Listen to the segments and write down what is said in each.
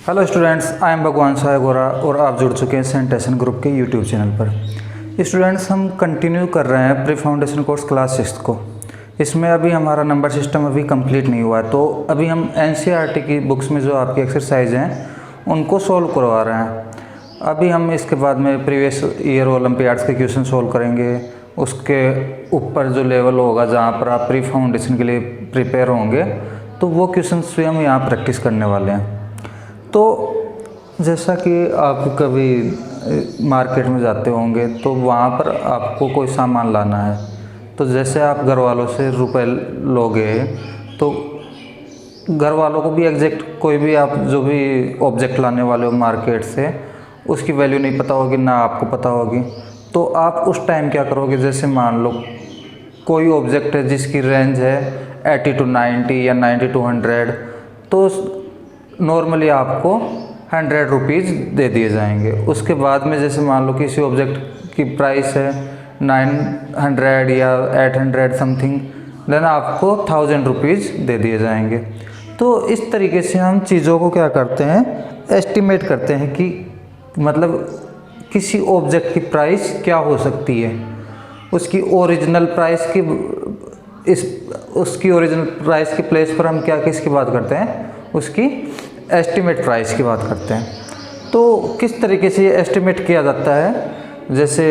Hello students, I am भगवान साय गोरा और आप जुड़ चुके हैं सेंटेशन ग्रुप के यूट्यूब चैनल पर। स्टूडेंट्स, हम कंटिन्यू कर रहे हैं प्री फाउंडेशन कोर्स क्लास 6 को। इसमें अभी हमारा नंबर सिस्टम अभी कंप्लीट नहीं हुआ है, तो अभी हम एनसीईआरटी की बुक्स में जो आपकी एक्सरसाइज हैं उनको सोल्व करवा रहे हैं। अभी हम इसके बाद में प्रीवियस ईयर ओलंपियाड्स के क्वेश्चन सोल्व करेंगे। उसके ऊपर जो लेवल होगा जहाँ पर आप प्री फाउंडेशन के लिए प्रिपेयर होंगे, तो वो क्वेश्चंस भी हम यहाँ प्रैक्टिस करने वाले हैं। तो जैसा कि आप कभी मार्केट में जाते होंगे तो वहाँ पर आपको कोई सामान लाना है, तो जैसे आप घर वालों से रुपए लोगे तो घर वालों को भी एग्जैक्ट कोई भी आप जो भी ऑब्जेक्ट लाने वाले हो मार्केट से, उसकी वैल्यू नहीं पता होगी, ना आपको पता होगी। तो आप उस टाइम क्या करोगे, जैसे मान लो कोई ऑब्जेक्ट है जिसकी रेंज है 80 to 90 या 90 to 100, तो नॉर्मली आपको 100 रुपीज़ दे दिए जाएंगे। उसके बाद में जैसे मान लो किसी ऑब्जेक्ट की प्राइस है 900 या 800 समथिंग, देन आपको 1000 रुपीज़ दे दिए जाएंगे। तो इस तरीके से हम चीज़ों को क्या करते हैं, एस्टिमेट करते हैं कि मतलब किसी ऑब्जेक्ट की प्राइस क्या हो सकती है, उसकी ओरिजिनल प्राइस की उसकी ओरिजिनल प्राइस की प्लेस पर हम क्या किसकी बात करते हैं, उसकी एस्टिमेट प्राइस की बात करते हैं। तो किस तरीके से ये एस्टिमेट किया जाता है, जैसे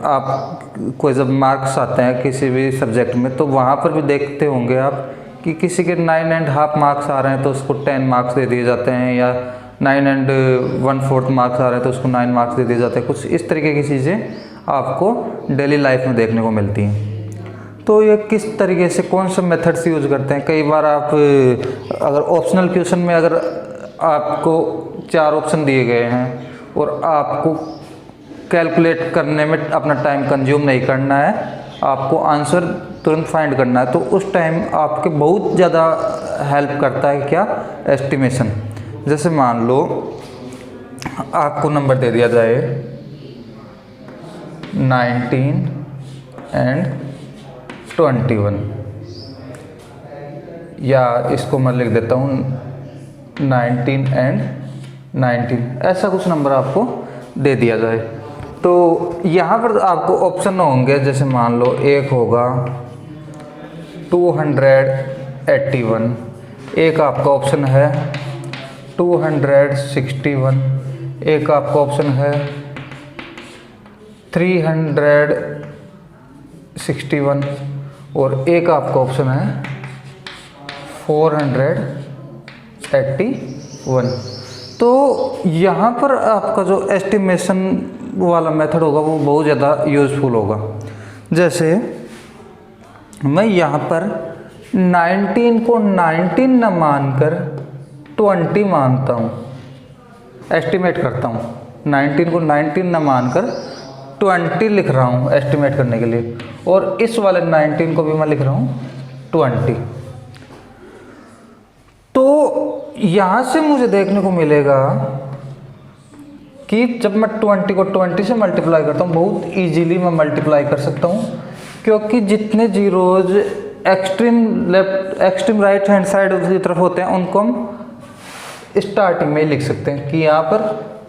आप कोई जब मार्क्स आते हैं किसी भी सब्जेक्ट में, तो वहाँ पर भी देखते होंगे आप कि किसी के 9.5 मार्क्स आ रहे हैं तो उसको 10 मार्क्स दे दिए जाते हैं, या 9.1/4 मार्क्स आ रहे हैं तो उसको 9 मार्क्स दे दिए जाते हैं। कुछ इस तरीके की चीज़ें आपको डेली लाइफ में देखने को मिलती हैं। तो ये किस तरीके से कौन सा मेथड्स यूज़ करते हैं, कई बार आप अगर ऑप्शनल क्वेश्चन में अगर आपको 4 ऑप्शन दिए गए हैं और आपको कैलकुलेट करने में अपना टाइम कंज्यूम नहीं करना है, आपको आंसर तुरंत फाइंड करना है, तो उस टाइम आपके बहुत ज़्यादा हेल्प करता है क्या, एस्टिमेशन। जैसे मान लो आपको नंबर दे दिया जाए 19 and 21, या इसको मैं लिख देता हूँ 19 and 19, ऐसा कुछ नंबर आपको दे दिया जाए। तो यहाँ पर आपको ऑप्शन होंगे, जैसे मान लो एक होगा 281, एक आपका ऑप्शन है 261, एक आपका ऑप्शन है 361 और एक आपका ऑप्शन है 481। तो यहाँ पर आपका जो एस्टिमेशन वाला मेथड होगा वो बहुत ज़्यादा यूज़फुल होगा। जैसे मैं यहाँ पर 19 को 19 न मानकर 20 मानता हूँ, एस्टिमेट करता हूँ। 19 को 19 न मानकर 20 लिख रहा हूँ एस्टिमेट करने के लिए, और इस वाले 19 को भी मैं लिख रहा हूँ 20। तो यहाँ से मुझे देखने को मिलेगा कि जब मैं 20 को 20 से मल्टीप्लाई करता हूँ, बहुत इजीली मैं मल्टीप्लाई कर सकता हूँ, क्योंकि जितने zeros extreme right hand side की तरफ होते हैं उनको हम स्टार्टिंग में ही लिख सकते हैं कि यहाँ पर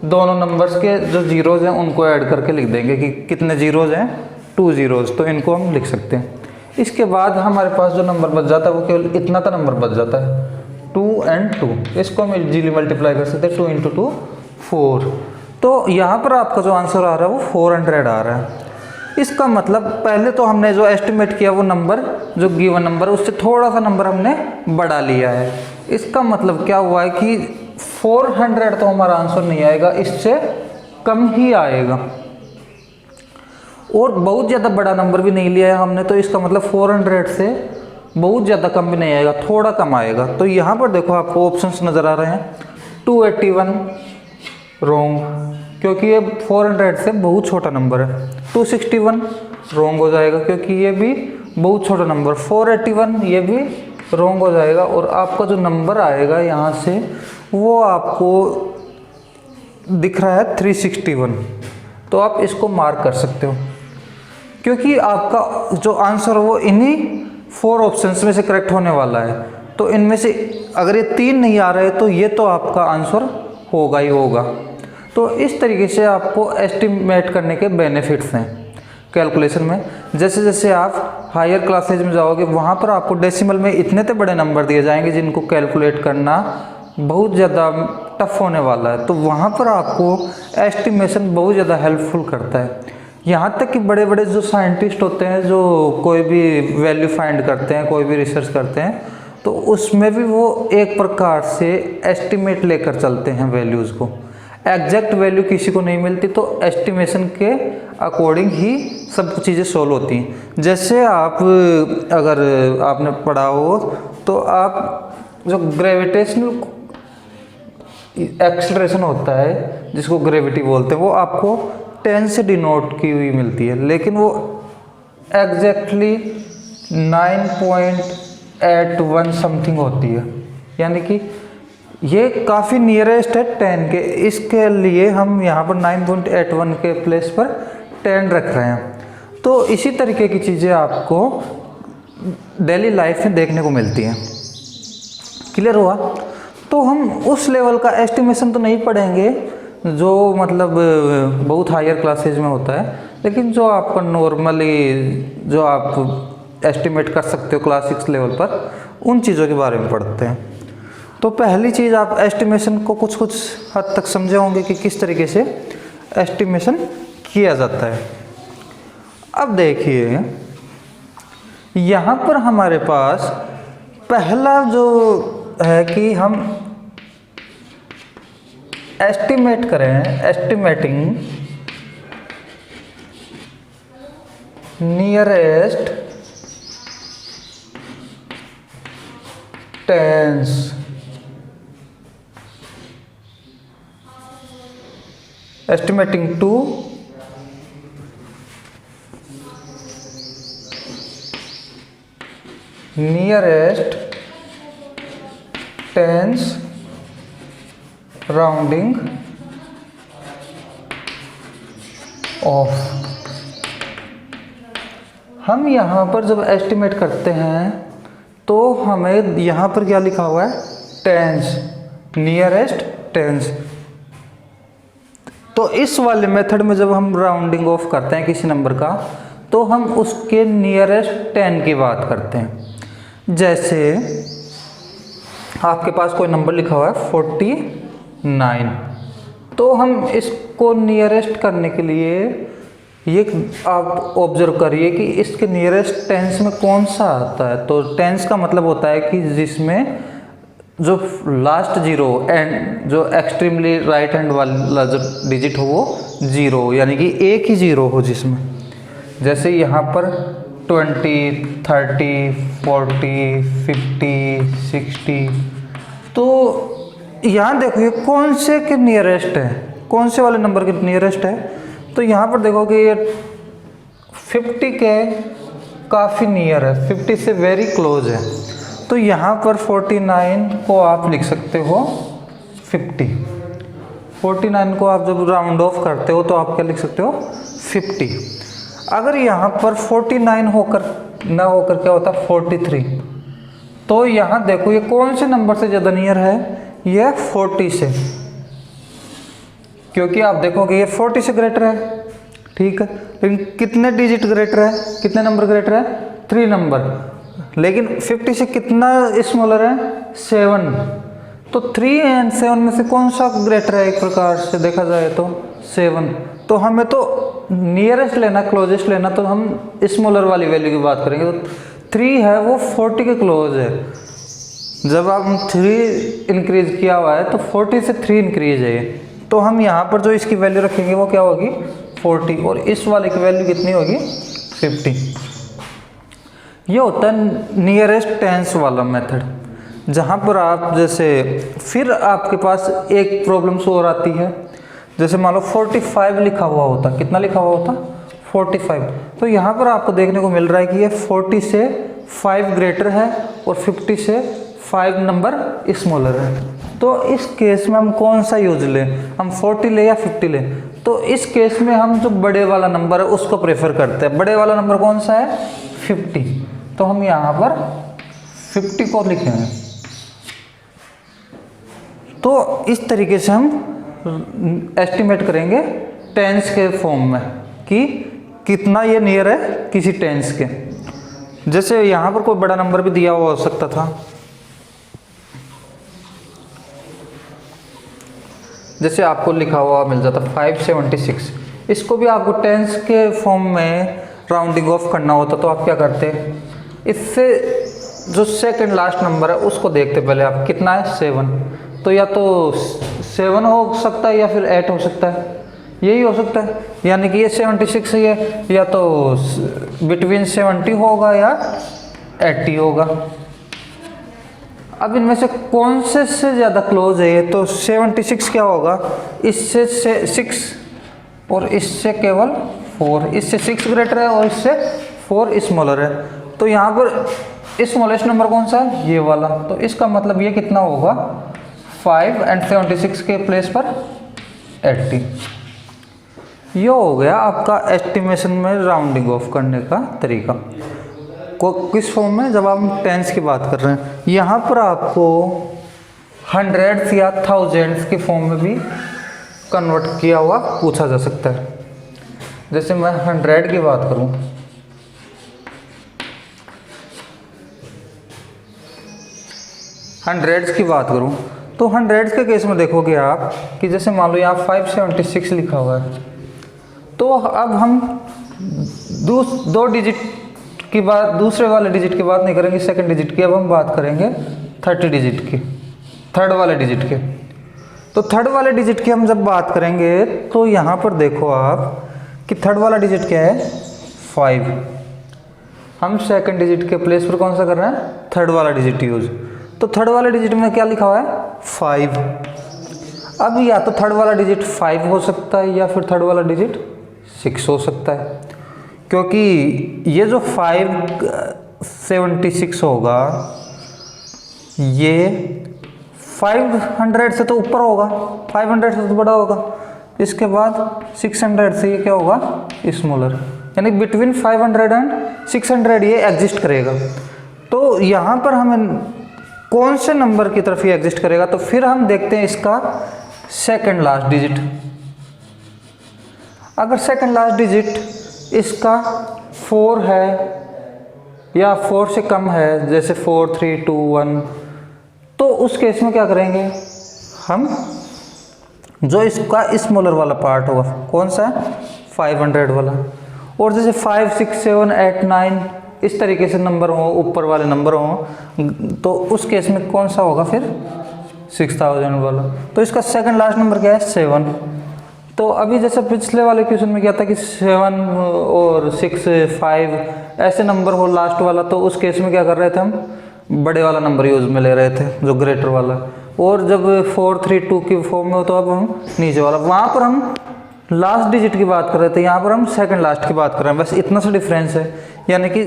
दोनों नंबर्स के जो जीरोज हैं उनको ऐड करके लिख देंगे कि कितने जीरोज हैं, 2 जीरोज, तो इनको हम लिख सकते हैं। इसके बाद हमारे पास जो नंबर बच जाता है वो केवल इतना का नंबर बच जाता है, 2 and 2। इसको हम इजीली मल्टीप्लाई कर सकते हैं, 2 × 2 4। तो यहाँ पर आपका जो आंसर आ रहा है वो 400 आ रहा है। इसका मतलब पहले तो हमने जो एस्टिमेट किया वो नंबर जो गिवन नंबर उससे थोड़ा सा नंबर हमने बढ़ा लिया है। इसका मतलब क्या हुआ है कि 400 तो हमारा आंसर नहीं आएगा, इससे कम ही आएगा, और बहुत ज़्यादा बड़ा नंबर भी नहीं लिया है हमने, तो इसका मतलब 400 से बहुत ज़्यादा कम भी नहीं आएगा, थोड़ा कम आएगा। तो यहाँ पर देखो आपको ऑप्शंस नज़र आ रहे हैं। 281 रॉन्ग, क्योंकि ये 400 से बहुत छोटा नंबर है। 261 रॉन्ग हो जाएगा, क्योंकि ये भी बहुत छोटा नंबर। 481 ये भी रॉन्ग हो जाएगा, और आपका जो नंबर आएगा यहाँ से वो आपको दिख रहा है 361। तो आप इसको मार्क कर सकते हो, क्योंकि आपका जो आंसर वो इन्हीं 4 ऑप्शंस में से करेक्ट होने वाला है। तो इनमें से अगर ये 3 नहीं आ रहे तो ये तो आपका आंसर होगा ही होगा। तो इस तरीके से आपको एस्टिमेट करने के बेनिफिट्स हैं कैलकुलेशन में। जैसे जैसे आप हायर क्लासेज में जाओगे वहाँ पर आपको डेसिमल में इतने तो बड़े नंबर दिए जाएंगे जिनको कैलकुलेट करना बहुत ज़्यादा टफ होने वाला है, तो वहाँ पर आपको एस्टिमेशन बहुत ज़्यादा हेल्पफुल करता है। यहाँ तक कि बड़े बड़े जो साइंटिस्ट होते हैं जो कोई भी वैल्यू फाइंड करते हैं, कोई भी रिसर्च करते हैं, तो उसमें भी वो एक प्रकार से एस्टिमेट लेकर चलते हैं वैल्यूज़ को। एग्जैक्ट वैल्यू किसी को नहीं मिलती, तो एस्टिमेशन के अकॉर्डिंग ही सब चीज़ें सोल्व होती हैं। जैसे आप अगर आपने पढ़ा हो तो आप जो ग्रेविटेशनल एक्सेलरेशन होता है जिसको ग्रेविटी बोलते हैं, वो आपको 10 से डिनोट की हुई मिलती है, लेकिन वो एग्जैक्टली 9.81 समथिंग होती है, यानी कि ये काफ़ी नियरेस्ट है 10 के। इसके लिए हम यहाँ पर 9.81 के प्लेस पर 10 रख रहे हैं। तो इसी तरीके की चीज़ें आपको डेली लाइफ में देखने को मिलती हैं। क्लियर हुआ? तो हम उस लेवल का एस्टिमेशन तो नहीं पढ़ेंगे जो मतलब बहुत हायर क्लासेज में होता है, लेकिन जो आपका नॉर्मली जो आप एस्टिमेट कर सकते हो क्लास 6 लेवल पर, उन चीज़ों के बारे में पढ़ते हैं। तो पहली चीज़, आप एस्टिमेशन को कुछ हद तक समझे होंगे कि किस तरीके से एस्टिमेशन किया जाता है। अब देखिए यहाँ पर हमारे पास पहला जो है कि हम एस्टिमेट करें, estimating nearest tense, estimating to nearest tens rounding off। हम यहाँ पर जब एस्टिमेट करते हैं तो हमें यहाँ पर क्या लिखा हुआ है? Tens, nearest tens. तो इस वाले मेथड में जब हम राउंडिंग ऑफ करते हैं किसी नंबर का, तो हम उसके नियरेस्ट 10 की बात करते हैं। जैसे आपके पास कोई नंबर लिखा हुआ है 49, तो हम इसको नियरेस्ट करने के लिए ये आप ऑब्जर्व करिए कि इसके नियरेस्ट टेंस में कौन सा आता है। तो टेंस का मतलब होता है कि जिसमें जो लास्ट जीरो एंड जो एक्सट्रीमली राइट हैंड वाला जो डिजिट हो वो जीरो, यानी कि एक ही जीरो हो जिसमें। जैसे यहाँ पर 20, 30, 40, 50, 60, तो यहाँ देखो ये कौन से के नियरेस्ट है, कौन से वाले नंबर के नियरेस्ट है। तो यहाँ पर देखो कि ये 50 के काफ़ी नियर है, 50 से वेरी क्लोज है। तो यहाँ पर 49 को आप लिख सकते हो 50। 49 को आप जब राउंड ऑफ करते हो तो आप क्या लिख सकते हो? 50। अगर यहाँ पर 49 होकर ना होकर क्या होता? 43। तो यहाँ देखो ये कौन से नंबर से ज़्यादा नियर है? ये 40 से, क्योंकि आप देखोगे ये 40 से ग्रेटर है, ठीक है। लेकिन कितने डिजिट ग्रेटर है, कितने नंबर ग्रेटर है? 3 नंबर। लेकिन 50 से कितना स्मॉलर है? 7। तो 3 एंड 7 में से कौन सा ग्रेटर है? एक प्रकार से देखा जाए तो 7। तो हमें तो नियरेस्ट लेना, क्लोजेस्ट लेना, तो हम स्मॉलर वाली वैल्यू की बात करेंगे। तो 3 है वो 40 के क्लोज है। जब हम 3 इंक्रीज किया हुआ है तो 40 से 3 इंक्रीज है, तो हम यहाँ पर जो इसकी वैल्यू रखेंगे वो क्या होगी? 40। और इस वाले की वैल्यू कितनी होगी? 50। ये होता है नियरेस्ट टेंस वाला मेथड, जहाँ पर आप जैसे फिर आपके पास एक प्रॉब्लम्स और आती है। जैसे मान लो 45 लिखा हुआ होता, कितना लिखा हुआ होता? 45। तो यहाँ पर आपको देखने को मिल रहा है कि ये 40 से 5 ग्रेटर है और 50 से 5 नंबर स्मॉलर है। तो इस केस में हम कौन सा यूज लें? हम 40 ले या 50 ले? तो इस केस में हम जो बड़े वाला नंबर है उसको प्रेफर करते हैं। बड़े वाला नंबर कौन सा है? 50। तो हम यहाँ पर 50 को लिखेंगे। तो इस तरीके से हम एस्टिमेट करेंगे टेंस के फॉर्म में कि कितना ये नियर है किसी टेंस के। जैसे यहाँ पर कोई बड़ा नंबर भी दिया हुआ हो सकता था, जैसे आपको लिखा हुआ मिल जाता 576। इसको भी आपको टेंस के फॉर्म में राउंडिंग ऑफ करना होता तो आप क्या करते, इससे जो सेकंड लास्ट नंबर है उसको देखते पहले आप कितना है 7, तो या तो 7 हो सकता है या फिर 8 हो सकता है, यही हो सकता है। यानी कि ये 76 है, या तो बिटवीन 70 होगा या 80 होगा। अब इनमें से कौन से ज़्यादा क्लोज है ये, तो 76 क्या होगा, इससे 6 और इससे केवल 4, इससे 6 ग्रेटर है और इससे 4 स्मॉलर है। तो यहाँ पर स्मॉलेस्ट नंबर कौन सा है, ये वाला। तो इसका मतलब ये कितना होगा 5 एंड 76 के प्लेस पर 80। ये हो गया आपका एस्टिमेशन में राउंडिंग ऑफ करने का तरीका। किस फॉर्म में, जब आप टेंस की बात कर रहे हैं। यहाँ पर आपको हंड्रेड्स या थाउजेंड्स के फॉर्म में भी कन्वर्ट किया हुआ पूछा जा सकता है। जैसे मैं 100 की बात करूँ, हंड्रेड्स की बात करूँ तो हंड्रेड्स के केस में देखोगे आप कि जैसे मान लो यहाँ 576 लिखा हुआ है, तो अब हम दो डिजिट की बात, दूसरे वाले डिजिट की बात नहीं करेंगे, सेकंड डिजिट की अब हम बात करेंगे 30 डिजिट की, थर्ड वाले डिजिट के। तो थर्ड वाले डिजिट की हम जब बात करेंगे तो यहाँ पर देखो आप कि थर्ड वाला डिजिट क्या है 5। हम सेकंड डिजिट के प्लेस पर कौन सा कर रहे हैं, थर्ड वाला डिजिट यूज। तो थर्ड वाले डिजिट में क्या लिखा हुआ है 5। अब या तो थर्ड वाला डिजिट 5 हो सकता है या फिर थर्ड वाला डिजिट 6 हो सकता है, क्योंकि ये जो 576 होगा ये 500 से तो ऊपर होगा, 500 से तो बड़ा होगा। इसके बाद 600 से ये क्या होगा स्मॉलर, यानी बिटवीन 500 एंड 600 ये एग्जिस्ट करेगा। तो यहाँ पर हमें कौन से नंबर की तरफ ये एग्जिस्ट करेगा, तो फिर हम देखते हैं इसका सेकंड लास्ट डिजिट। अगर सेकंड लास्ट डिजिट इसका 4 है या 4 से कम है, जैसे 4 3 2 1, तो उस केस में क्या करेंगे हम, जो इसका स्मॉलर वाला पार्ट होगा कौन सा है 500 वाला। और जैसे 5 6 7 8 9 इस तरीके से नंबर हो, ऊपर वाले नंबर हो, तो उस केस में कौन सा होगा फिर 6000 वाला। तो इसका सेकंड लास्ट नंबर क्या है 7। तो अभी जैसे पिछले वाले क्वेश्चन में क्या था कि 7 और 6 5 ऐसे नंबर हो लास्ट वाला, तो उस केस में क्या कर रहे थे हम बड़े वाला नंबर यूज में ले रहे थे, जो ग्रेटर वाला। और जब 4 3 2 की फॉर्म में हो तो अब हम नीचे वाला, वहाँ पर हम लास्ट डिजिट की बात कर रहे थे, यहाँ पर हम सेकंड लास्ट की बात कर रहे हैं, बस इतना सा डिफरेंस है। यानी कि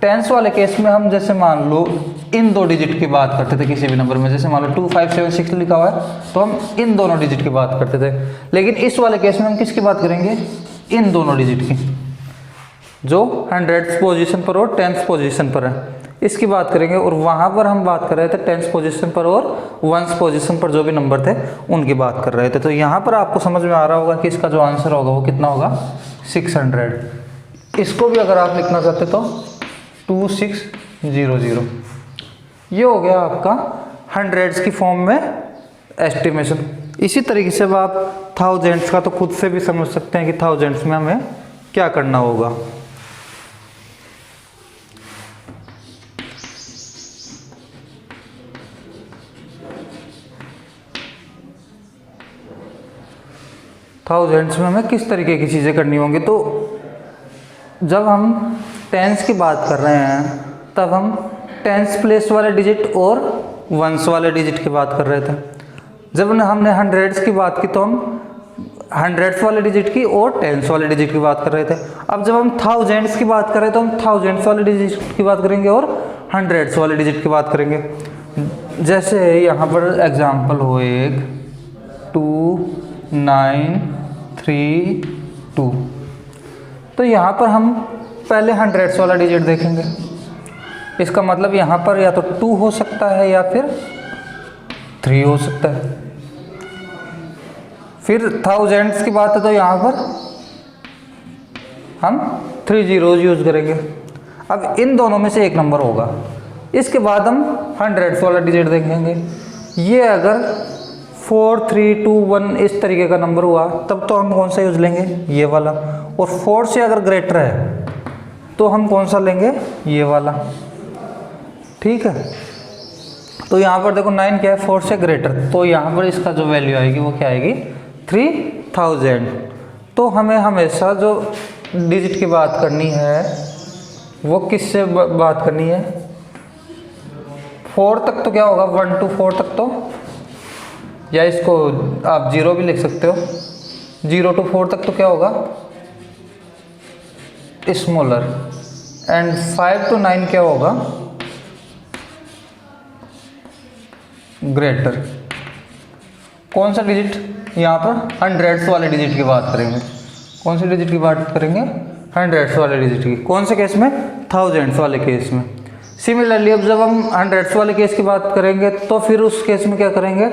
टेंस वाले केस में हम जैसे मान लो इन 2 डिजिट की बात करते थे किसी भी नंबर में, जैसे मान लो 2576 लिखा हुआ है तो हम इन दोनों डिजिट की बात करते थे। लेकिन इस वाले केस में हम किसकी बात करेंगे, इन दोनों डिजिट की, जो 100th पोजीशन पर और 10th पोजीशन पर है, इसकी बात करेंगे। और वहाँ पर हम बात कर रहे थे 10th पोजीशन पर और 1st पोजीशन पर जो भी नंबर थे उनकी बात कर रहे थे। तो यहाँ पर आपको समझ में आ रहा होगा कि इसका जो आंसर होगा वो कितना होगा 600। इसको भी अगर आप लिखना चाहते तो 2600। ये हो गया आपका हंड्रेड्स की फॉर्म में एस्टिमेशन। इसी तरीके से अब आप थाउजेंड्स का तो खुद से भी समझ सकते हैं कि थाउजेंड्स में हमें क्या करना होगा। थाउजेंड्स में हमें किस तरीके की चीज़ें करनी होंगी, तो जब हम टेंस की बात कर रहे हैं तब हम टेंस प्लेस वाले डिजिट और वंस वाले डिजिट की बात कर रहे थे। जब हमने हंड्रेड्स की बात की तो हम हंड्रेड्स वाले डिजिट की और टेंस वाले डिजिट की बात कर रहे थे। अब जब हम थाउजेंड्स की बात कर रहे हैं तो हम थाउजेंड्स वाले डिजिट की बात करेंगे और हंड्रेड्स वाले डिजिट की बात करेंगे। जैसे यहाँ पर एग्जाम्पल हो एक 2932, तो यहाँ पर हम पहले हंड्रेड्स वाला डिजिट देखेंगे। इसका मतलब यहाँ पर या तो 2 हो सकता है या फिर 3 हो सकता है। फिर थाउजेंड्स की बात है तो यहाँ पर हम 3 जीरोज यूज़ करेंगे। अब इन दोनों में से एक नंबर होगा। इसके बाद हम हंड्रेड्स वाला डिजिट देखेंगे। ये अगर 4 3 2 1 इस तरीके का नंबर हुआ तब तो हम कौन सा यूज़ लेंगे, ये वाला। और 4 से अगर ग्रेटर है तो हम कौन सा लेंगे, ये वाला। ठीक है, तो यहाँ पर देखो 9 क्या है, 4 से ग्रेटर, तो यहाँ पर इसका जो वैल्यू आएगी वो क्या आएगी, 3000। तो हमें हमेशा जो डिजिट की बात करनी है वो किससे बात करनी है, 4 तक तो क्या होगा, 1 to 4 तक तो, या इसको आप 0 भी लिख सकते हो, 0 to 4 तक तो क्या होगा, स्मॉलर। एंड 5 to 9 क्या होगा, ग्रेटर। कौन सा डिजिट, यहाँ पर हंड्रेड्स वाले डिजिट की बात करेंगे। कौन से डिजिट की बात करेंगे, हंड्रेड्स वाले डिजिट की। कौन से केस में, थाउजेंड्स वाले केस में। सिमिलरली अब जब हम हंड्रेड्स वाले केस की बात करेंगे तो फिर उस केस में क्या करेंगे,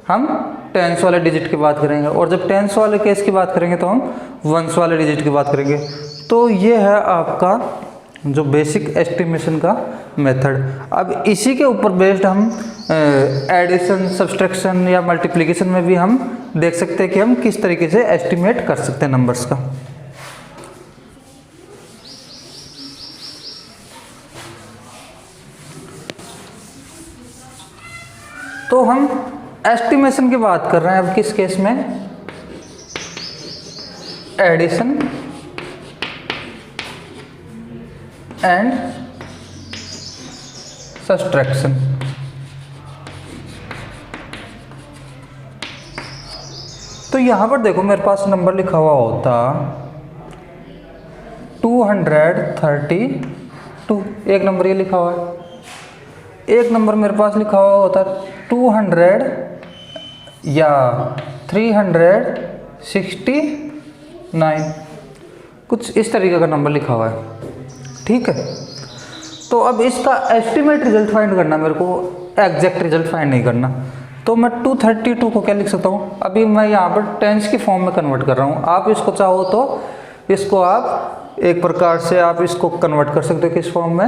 हम टेंस वाले डिजिट की बात करेंगे। और जब टेंस वाले केस की बात करेंगे तो हम वंस वाले डिजिट की बात करेंगे। तो ये है आपका जो बेसिक एस्टिमेशन का मेथड। अब इसी के ऊपर बेस्ड हम एडिशन, सब्सट्रैक्शन या मल्टीप्लिकेशन में भी हम देख सकते हैं कि हम किस तरीके से एस्टिमेट कर सकते हैं नंबर्स का। तो हम एस्टिमेशन की बात कर रहे हैं अब किस केस में, एडिशन एंड सब्सट्रैक्शन। तो यहां पर देखो मेरे पास नंबर लिखा हुआ होता 232, एक नंबर ये लिखा हुआ है। एक नंबर मेरे पास लिखा हुआ होता 200 या 369, कुछ इस तरीके का नंबर लिखा हुआ है। ठीक है, तो अब इसका एस्टिमेट रिजल्ट फाइंड करना, मेरे को एग्जैक्ट रिजल्ट फाइंड नहीं करना। तो मैं 232 को क्या लिख सकता हूँ, अभी मैं यहाँ पर टेंस की फॉर्म में कन्वर्ट कर रहा हूँ। आप इसको चाहो तो इसको आप एक प्रकार से आप इसको कन्वर्ट कर सकते हो किस फॉर्म में,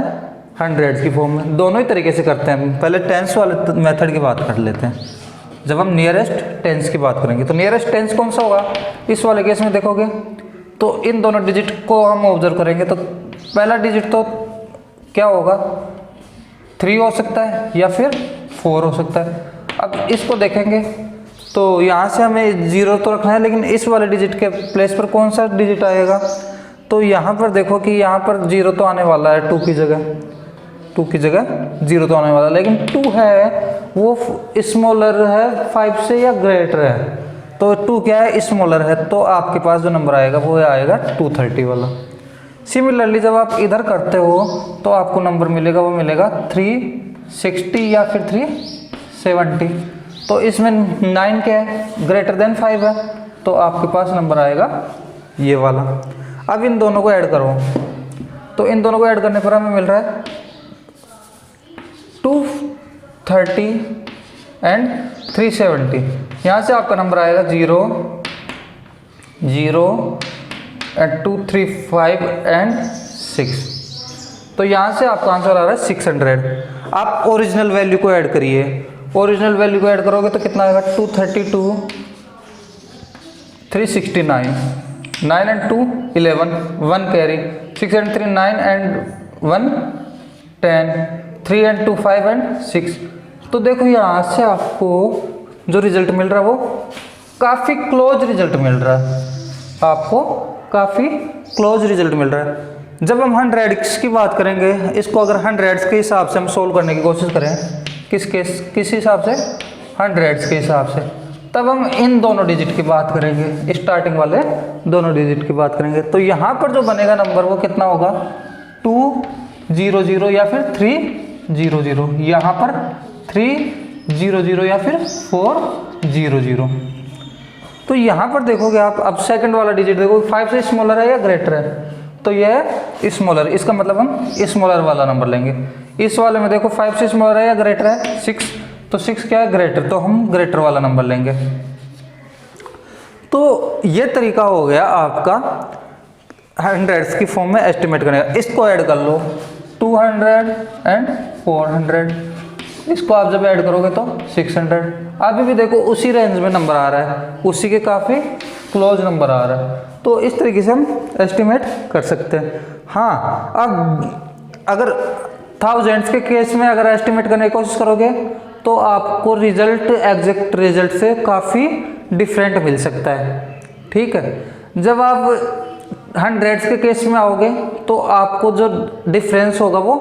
हंड्रेड्स की फॉर्म में। दोनों ही तरीके से करते हैं। पहले टेंस वाले मेथड की बात कर लेते हैं। जब हम नियरेस्ट टेंस की बात करेंगे तो नियरेस्ट टेंस कौन सा होगा, इस वाले केस में देखोगे तो इन दोनों डिजिट को हम ऑब्जर्व करेंगे तो पहला डिजिट तो क्या होगा, 3 हो सकता है या फिर 4 हो सकता है। अब इसको देखेंगे तो यहाँ से हमें 0 तो रखना है, लेकिन इस वाले डिजिट के प्लेस पर कौन सा डिजिट आएगा, तो यहाँ पर देखो कि यहाँ पर 0 तो आने वाला है, 2 की जगह 0 तो आने वाला है, लेकिन 2 है वो स्मॉलर है 5 से या ग्रेटर है, तो 2 क्या है, स्मॉलर है। तो आपके पास जो नंबर आएगा वो आएगा 230 वाला। सिमिलरली जब आप इधर करते हो तो आपको नंबर मिलेगा, वो मिलेगा 360 या फिर 370। तो इसमें 9 क्या है, ग्रेटर देन 5 है, तो आपके पास नंबर आएगा ये वाला। अब इन दोनों को ऐड करो, तो इन दोनों को ऐड करने पर हमें मिल रहा है 230 एंड 370। यहाँ से आपका नंबर आएगा 0 0 एंड 2 3 5 एंड 6। तो यहाँ से आपका आंसर आ रहा है 600। आप ओरिजिनल वैल्यू को ऐड करिए, ओरिजिनल वैल्यू को ऐड करोगे तो कितना आएगा, 232 369, 9 and 2 11, 1 carry, 6 and 3 9 and 1 10, 3 and 2 5 and 6। तो देखो यहाँ से आपको जो रिजल्ट मिल रहा है वो काफ़ी क्लोज रिजल्ट मिल रहा है, आपको काफ़ी क्लोज रिजल्ट मिल रहा है। जब हम हंड्रेड्स की बात करेंगे, इसको अगर हंड्रेड्स के हिसाब से हम सोल्व करने की कोशिश करें, किस हिसाब से, हंड्रेड्स के हिसाब से, तब हम इन दोनों डिजिट की बात करेंगे, स्टार्टिंग वाले दोनों डिजिट की बात करेंगे। तो यहाँ पर जो बनेगा नंबर वो कितना होगा, 200 या फिर 300, यहाँ पर 300 या फिर 400। तो यहाँ पर देखोगे आप, अब सेकंड वाला डिजिट देखो 5 से स्मॉलर है या ग्रेटर है, तो यह है स्मॉलर, इसका मतलब हम स्मॉलर वाला नंबर लेंगे। इस वाले में देखो 5 से स्मॉलर है या ग्रेटर है, 6, तो 6 क्या है, ग्रेटर, तो हम ग्रेटर वाला नंबर लेंगे। तो ये तरीका हो गया आपका हंड्रेड्स की फॉर्म में एस्टिमेट करने का। इसको ऐड कर लो 200 एंड 400, इसको आप जब ऐड करोगे तो 600। अभी भी देखो उसी रेंज में नंबर आ रहा है, उसी के काफ़ी क्लोज नंबर आ रहा है। तो इस तरीके से हम एस्टिमेट कर सकते हैं। हाँ, अब अगर थाउजेंड्स के केस में अगर एस्टिमेट करने की कोशिश करोगे तो आपको रिजल्ट एग्जैक्ट रिजल्ट से काफ़ी डिफरेंट मिल सकता है। ठीक है, जब आप हंड्रेड्स के केस में आओगे तो आपको जो डिफरेंस होगा वो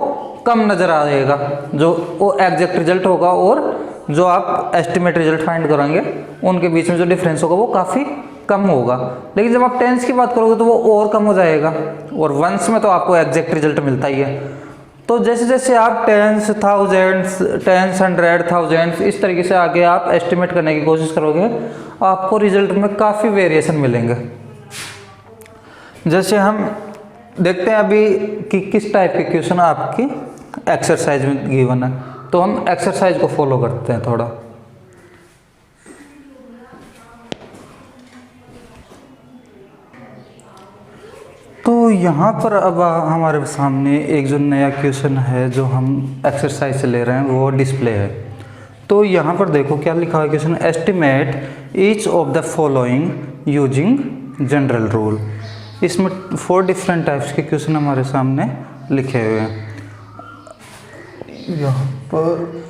कम नज़र आएगा, जो वो एग्जैक्ट रिजल्ट होगा और जो आप एस्टिमेट रिजल्ट फाइंड करेंगे उनके बीच में जो डिफरेंस होगा वो काफ़ी कम होगा। लेकिन जब आप टेंस की बात करोगे तो वो और कम हो जाएगा, और वंस में तो आपको एग्जैक्ट रिजल्ट मिलता ही है। तो जैसे जैसे आप tens, thousands, tens, hundred, thousands, इस तरीके से आगे आप एस्टिमेट करने की कोशिश करोगे, आपको रिजल्ट में काफ़ी वेरिएशन मिलेंगे। जैसे हम देखते हैं अभी कि किस टाइप के क्वेश्चन आपकी एक्सरसाइज में गिवन है, तो हम एक्सरसाइज को फॉलो करते हैं थोड़ा। तो यहाँ पर अब हमारे सामने एक जो नया क्वेश्चन है जो हम एक्सरसाइज से ले रहे हैं वो डिस्प्ले है। तो यहाँ पर देखो क्या लिखा है question, estimate each of the following using general rule. इसमें 4 डिफरेंट टाइप्स के क्वेश्चन हमारे सामने लिखे हुए हैं यहाँ पर।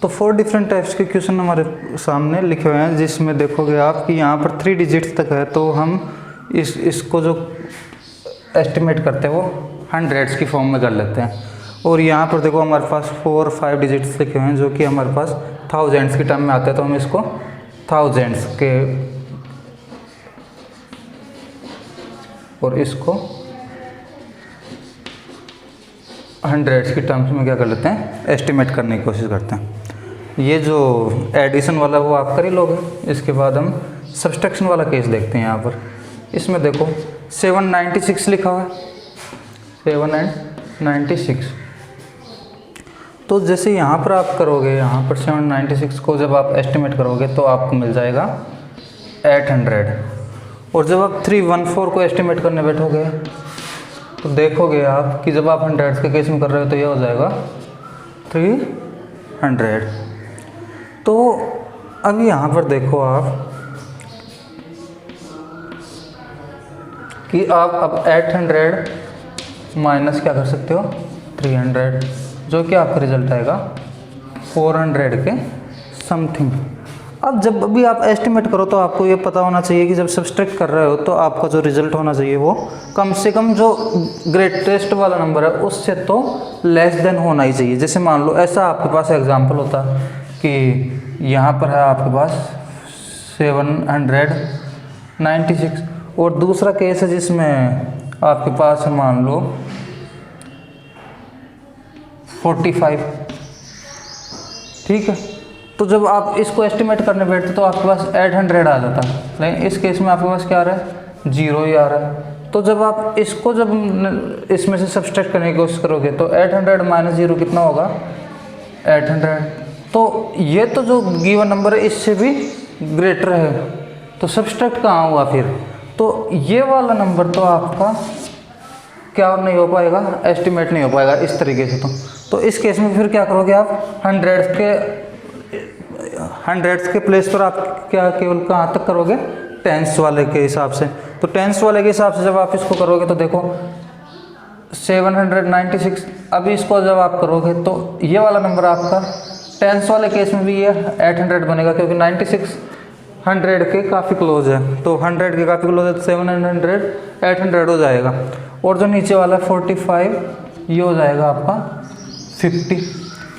तो 4 डिफरेंट टाइप्स के क्वेश्चन हमारे सामने लिखे हुए हैं, जिसमें देखोगे आप कि यहाँ पर 3 डिजिट्स तक है, तो हम इसको जो एस्टिमेट करते हैं वो हंड्रेड्स की फॉर्म में कर लेते हैं। और यहाँ पर देखो हमारे पास 4 और 5 डिजिट्स लिखे हुए हैं जो कि हमारे पास थाउजेंड्स के टर्म में आते हैं, तो हम इसको थाउजेंड्स के और इसको हंड्रेड्स की टर्म्स में क्या कर लेते हैं, एस्टिमेट करने की कोशिश करते हैं। ये जो एडिशन वाला वो आप कर ही लोगे। इसके बाद हम सब्सट्रैक्शन वाला केस देखते हैं। यहाँ पर इसमें देखो 796 लिखा हुआ है, 796। तो जैसे यहाँ पर आप करोगे, यहाँ पर 796 को जब आप एस्टिमेट करोगे तो आपको मिल जाएगा 800। और जब आप 314 को एस्टिमेट करने बैठोगे तो देखोगे आप कि जब आप हंड्रेड्स के केस में कर रहे हो तो यह हो जाएगा 300। तो अभी यहाँ पर देखो आप कि आप अब 800 माइनस क्या कर सकते हो 300, जो कि आपका रिजल्ट आएगा 400 के समथिंग। अब जब भी आप एस्टिमेट करो तो आपको ये पता होना चाहिए कि जब सब्सट्रैक्ट कर रहे हो तो आपका जो रिजल्ट होना चाहिए वो कम से कम जो ग्रेटेस्ट वाला नंबर है उससे तो लेस देन होना ही चाहिए। जैसे मान लो ऐसा आपके पास एग्जांपल होता कि यहाँ पर है आपके पास 796 और दूसरा केस है जिसमें आपके पास मान लो 45। ठीक है, तो जब आप इसको एस्टिमेट करने बैठते तो आपके पास 800 आ जाता, लेकिन इस केस में आपके पास क्या आ रहा है, 0 ही आ रहा है। तो जब आप इसको जब इसमें से सब्सट्रैक्ट करने की कोशिश करोगे तो 800 माइनस 0 कितना होगा 800। तो ये तो जो गिवन नंबर है इससे भी ग्रेटर है, तो सब्सट्रैक्ट कहाँ हुआ फिर, तो ये वाला नंबर तो आपका क्या नहीं हो पाएगा, एस्टिमेट नहीं हो पाएगा इस तरीके से। तो इस केस में फिर क्या करोगे आप हंड्रेड्स के प्लेस पर आप क्या केवल कहाँ तक करोगे, टेंस वाले के हिसाब से। तो टेंस वाले के हिसाब से जब आप इसको करोगे तो देखो 796, अभी इसको जब आप करोगे तो ये वाला नंबर आपका टेंस वाले केस में भी ये 800 बनेगा, क्योंकि 96 100 के काफ़ी क्लोज है, तो 100 के काफ़ी क्लोज है, तो 700 800 हो जाएगा। और जो नीचे वाला 45 ये हो जाएगा आपका 50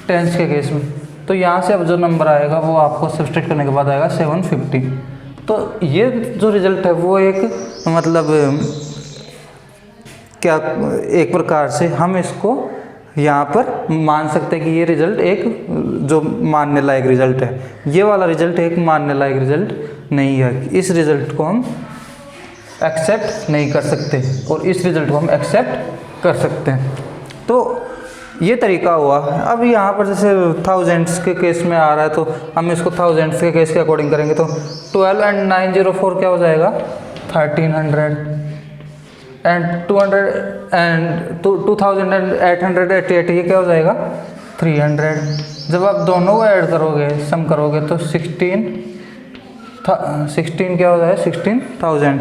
टेंस के केस में। तो यहाँ से अब जो नंबर आएगा वो आपको सब्सट्रैक्ट करने के बाद आएगा 750। तो ये जो रिज़ल्ट है वो एक मतलब क्या एक प्रकार से हम इसको यहाँ पर मान सकते हैं कि ये रिज़ल्ट एक जो मानने लायक रिज़ल्ट है। ये वाला रिज़ल्ट एक मानने लायक रिज़ल्ट नहीं है, इस रिज़ल्ट को हम एक्सेप्ट नहीं कर सकते और इस रिज़ल्ट को हम एक्सेप्ट कर सकते हैं। तो ये तरीका हुआ। अब यहाँ पर जैसे थाउजेंड्स के केस में आ रहा है तो हम इसको थाउजेंड्स के केस के अकॉर्डिंग करेंगे तो 12 and 904 क्या हो जाएगा 1300 एंड 200 एंड 2888 ये क्या हो जाएगा 300। जब आप दोनों को ऐड करोगे सम करोगे तो 16 क्या हो जाएगा 16,000।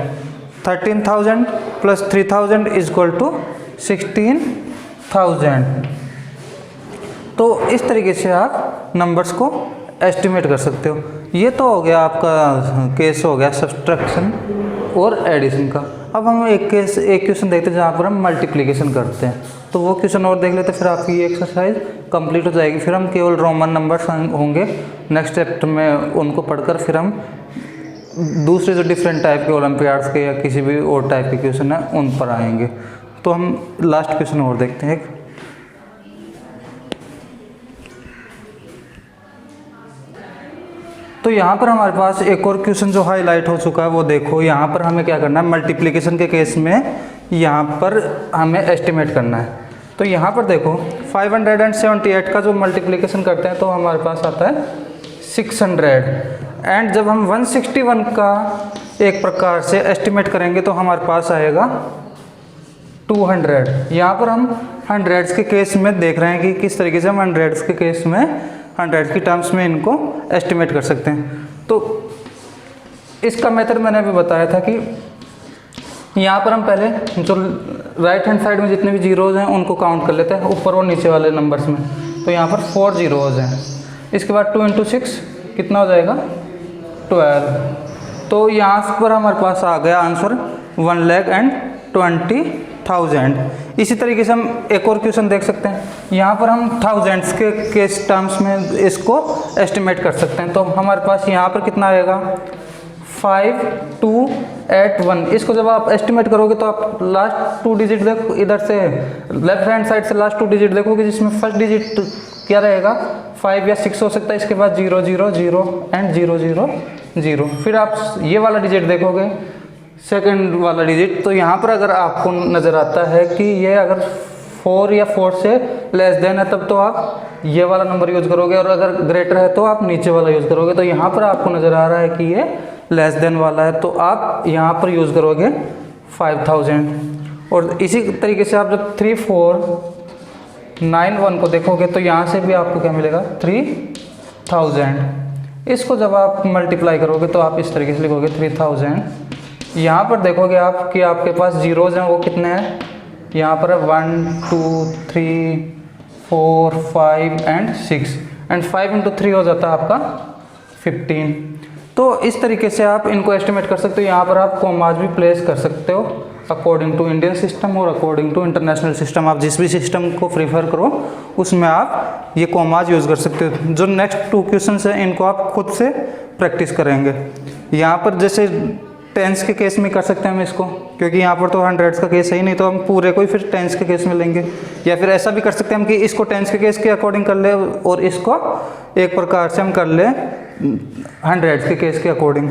13,000 प्लस 3,000 इज इक्वल टू 16,000। तो इस तरीके से आप नंबर्स को एस्टिमेट कर सकते हो। ये तो हो गया आपका केस हो गया सब्सट्रैक्शन और एडिशन का। अब हम एक क्वेश्चन देखते हैं जहाँ पर हम मल्टीप्लिकेशन करते हैं, तो वो क्वेश्चन और देख लेते हैं, फिर आपकी ये एक्सरसाइज कंप्लीट हो जाएगी। फिर हम केवल रोमन नंबर्स होंगे नेक्स्ट चैप्टर में, उनको पढ़कर फिर हम दूसरे जो डिफरेंट टाइप के ओलंपियाड्स के या किसी भी और टाइप के क्वेश्चन हैं उन पर आएंगे। तो हम लास्ट क्वेश्चन और देखते हैं। तो यहाँ पर हमारे पास एक और क्वेश्चन जो हाईलाइट हो चुका है वो देखो। यहाँ पर हमें क्या करना है, मल्टीप्लिकेशन के केस में यहाँ पर हमें एस्टिमेट करना है। तो यहाँ पर देखो 578 का जो मल्टीप्लिकेशन करते हैं तो हमारे पास आता है 600 एंड जब हम 161 का एक प्रकार से एस्टिमेट करेंगे तो हमारे पास आएगा 200। यहाँ पर हम हंड्रेड्स के केस में देख रहे हैं कि किस तरीके से हम हंड्रेड्स के केस में हंड्रेड्स की टर्म्स में इनको एस्टिमेट कर सकते हैं। तो इसका मेथड मैंने अभी बताया था कि यहाँ पर हम पहले जो राइट हैंड साइड में जितने भी जीरोज़ हैं उनको काउंट कर लेते हैं ऊपर और नीचे वाले नंबर्स में। तो यहाँ पर 4 जीरोज़ हैं। इसके बाद 2 × 6 कितना हो जाएगा 12। तो यहाँ पर हमारे पास आ गया आंसर 1,20,000। इसी तरीके से हम एक और क्वेश्चन देख सकते हैं। यहाँ पर हम थाउजेंड्स के केस टर्म्स में इसको एस्टिमेट कर सकते हैं। तो हमारे पास यहाँ पर कितना आएगा 5281। इसको जब आप एस्टिमेट करोगे तो आप लास्ट 2 डिजिट देखो, इधर से लेफ्ट हैंड साइड से लास्ट 2 डिजिट देखोगे जिसमें फर्स्ट डिजिट क्या रहेगा 5 या 6 हो सकता है। इसके बाद 0 0 0 एंड 0 0 0। फिर आप ये वाला डिजिट देखोगे सेकंड वाला डिजिट, तो यहाँ पर अगर आपको नज़र आता है कि ये अगर 4 या 4 से लेस देन है तब तो आप ये वाला नंबर यूज़ करोगे, और अगर ग्रेटर है तो आप नीचे वाला यूज़ करोगे। तो यहाँ पर आपको नज़र आ रहा है कि ये लेस देन वाला है तो आप यहाँ पर यूज़ करोगे 5000। और इसी तरीके से आप जब 3491 को देखोगे तो यहाँ से भी आपको क्या मिलेगा 3000। इसको जब आप मल्टीप्लाई करोगे तो आप इस तरीके से लिखोगे 3000। यहाँ पर देखोगे आप कि आपके पास जीरोज़ हैं वो कितने हैं, यहाँ पर 1 2 3 4 5 एंड 6 एंड 5 × 3 हो जाता है आपका 15। तो इस तरीके से आप इनको एस्टिमेट कर सकते हो। यहाँ पर आप कॉमाज भी प्लेस कर सकते हो अकॉर्डिंग टू इंडियन सिस्टम और अकॉर्डिंग टू इंटरनेशनल सिस्टम। आप जिस भी सिस्टम को प्रीफर करो उसमें आप ये कॉमाज यूज़ कर सकते हो। जो नेक्स्ट 2 क्वेश्चन हैं इनको आप खुद से प्रैक्टिस करेंगे। यहाँ पर जैसे टेंस के केस में कर सकते हैं हम इसको, क्योंकि यहाँ पर तो हंड्रेड्स का केस है ही नहीं, तो हम पूरे को ही फिर टेंस के केस में लेंगे। या फिर ऐसा भी कर सकते हैं हम कि इसको टेंस के केस के अकॉर्डिंग कर ले और इसको एक प्रकार से हम कर ले हंड्रेड्स के केस के अकॉर्डिंग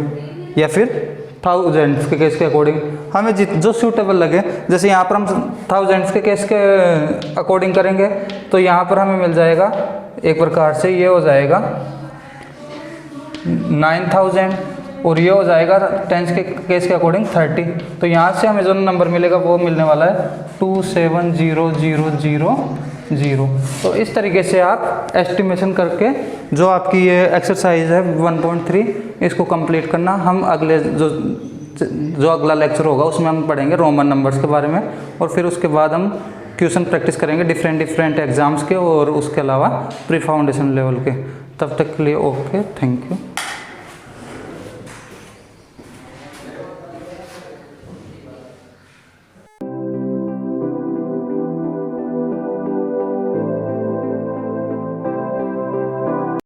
या फिर थाउजेंड्स के केस के अकॉर्डिंग, हमें जो सूटेबल लगे। जैसे यहाँ पर हम थाउजेंड्स के केस के अकॉर्डिंग करेंगे तो यहाँ पर हमें मिल जाएगा एक प्रकार से ये हो जाएगा 9000 और ये हो जाएगा टेंस के केस के अकॉर्डिंग 30। तो यहाँ से हमें जो नंबर मिलेगा वो मिलने वाला है 27000। तो इस तरीके से आप एस्टिमेशन करके जो आपकी ये एक्सरसाइज है 1.3 इसको कंप्लीट करना। हम अगले जो अगला लेक्चर होगा उसमें हम पढ़ेंगे रोमन नंबर्स के बारे में, और फिर उसके बाद हम क्वेश्चन प्रैक्टिस करेंगे डिफरेंट एग्जाम्स के और उसके अलावा प्री फाउंडेशन लेवल के। तब तक के लिए ओके, थैंक यू।